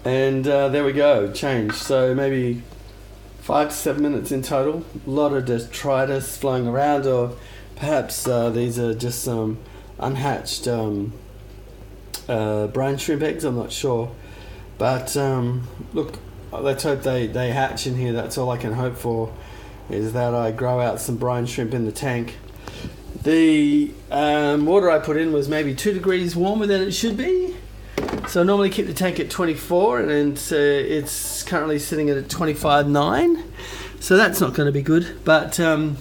And there we go, changed. So maybe 5 to 7 minutes in total. A lot of detritus flying around, or perhaps these are just some unhatched brine shrimp eggs, I'm not sure. But look, let's hope they hatch in here. That's all I can hope for, is that I grow out some brine shrimp in the tank. The water I put in was maybe 2 degrees warmer than it should be. So I normally keep the tank at 24, and it's currently sitting at 25.9. So that's not going to be good. But that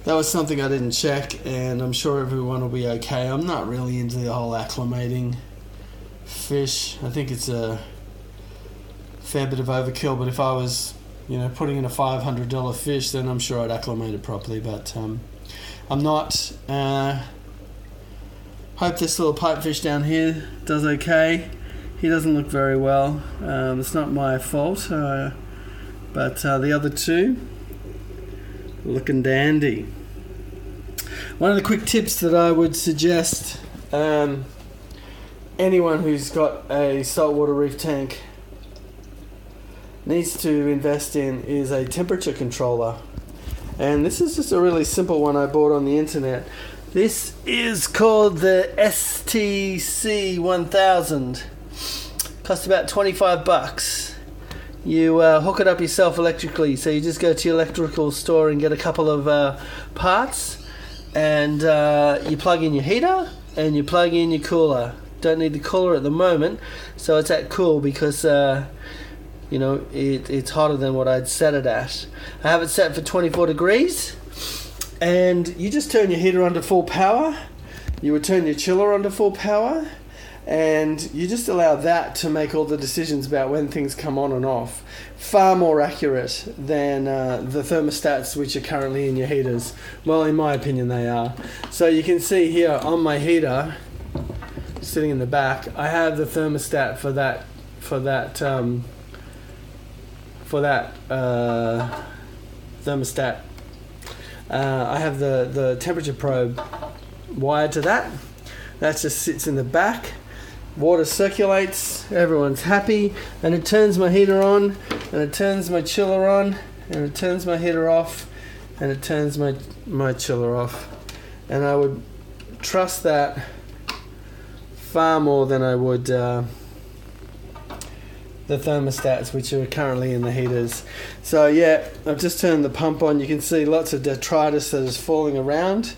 was something I didn't check, and I'm sure everyone will be okay. I'm not really into the whole acclimating fish. I think it's a fair bit of overkill, but if I was, putting in a $500 fish, then I'm sure I'd acclimate it properly, but I'm not. Hope this little pipefish down here does okay. He doesn't look very well. It's not my fault, but the other two, looking dandy. One of the quick tips that I would suggest anyone who's got a saltwater reef tank needs to invest in is a temperature controller. And this is just a really simple one I bought on the internet. This is called the STC 1000. Costs about $25. You hook it up yourself electrically. So you just go to your electrical store and get a couple of parts, and you plug in your heater and you plug in your cooler. Don't need the cooler at the moment, so it's at cool because it's hotter than what I'd set it at. I have it set for 24 degrees, and you just turn your heater on to full power. You would turn your chiller on to full power, and you just allow that to make all the decisions about when things come on and off. Far more accurate than the thermostats which are currently in your heaters. Well, in my opinion, they are. So you can see here on my heater, sitting in the back, I have the thermostat for that thermostat. I have the temperature probe wired to that. That just sits in the back. Water circulates, everyone's happy, and it turns my heater on, and it turns my chiller on, and it turns my heater off, and it turns my chiller off. And I would trust that far more than I would the thermostats which are currently in the heaters. So yeah, I've just turned the pump on. You can see lots of detritus that is falling around.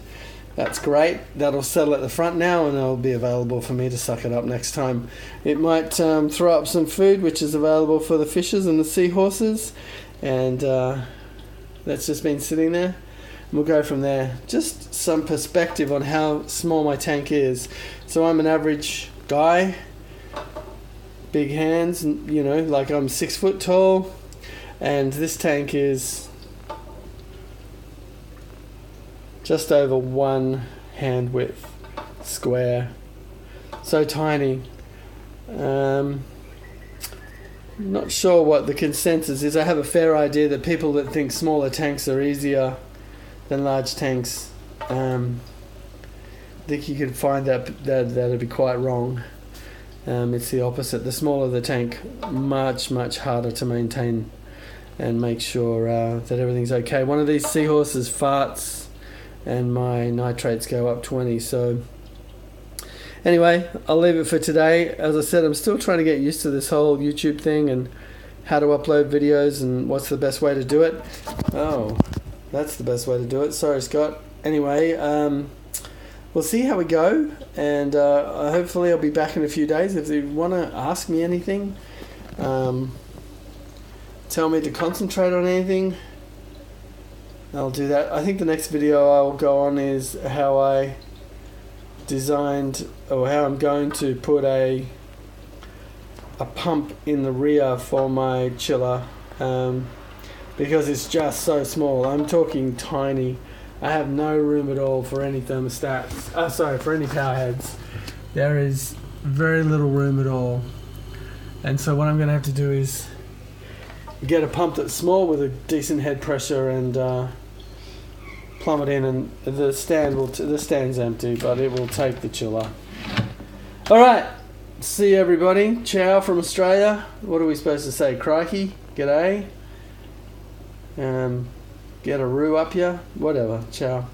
That's great. That'll settle at the front now, and it'll be available for me to suck it up next time. It might throw up some food which is available for the fishes and the seahorses, and that's just been sitting there. We'll go from there. Just some perspective on how small my tank is. So I'm an average guy, big hands, like I'm 6 foot tall, and this tank is just over 1 hand width square. So tiny. Not sure what the consensus is. I have a fair idea that people that think smaller tanks are easier than large tanks, I think you could find that'd be quite wrong. It's the opposite. The smaller the tank, much harder to maintain and make sure that everything's okay. One of these seahorses farts and my nitrates go up 20. So anyway, I'll leave it for today. As I said, I'm still trying to get used to this whole YouTube thing and how to upload videos and what's the best way to do it. Oh, that's the best way to do it. Sorry, Scott. Anyway, we'll see how we go, and hopefully I'll be back in a few days. If you want to ask me anything, tell me to concentrate on anything, I'll do that. I think the next video I'll go on is how I designed, or how I'm going to put a pump in the rear for my chiller, because it's just so small. I'm talking tiny. I have no room at all for any thermostats. For any power heads. There is very little room at all. And so what I'm going to have to do is get a pump that's small with a decent head pressure and plumb it in, and the stand's empty, but it will take the chiller. All right. See everybody. Ciao from Australia. What are we supposed to say? Crikey. G'day. Get a roo up ya. Whatever. Ciao.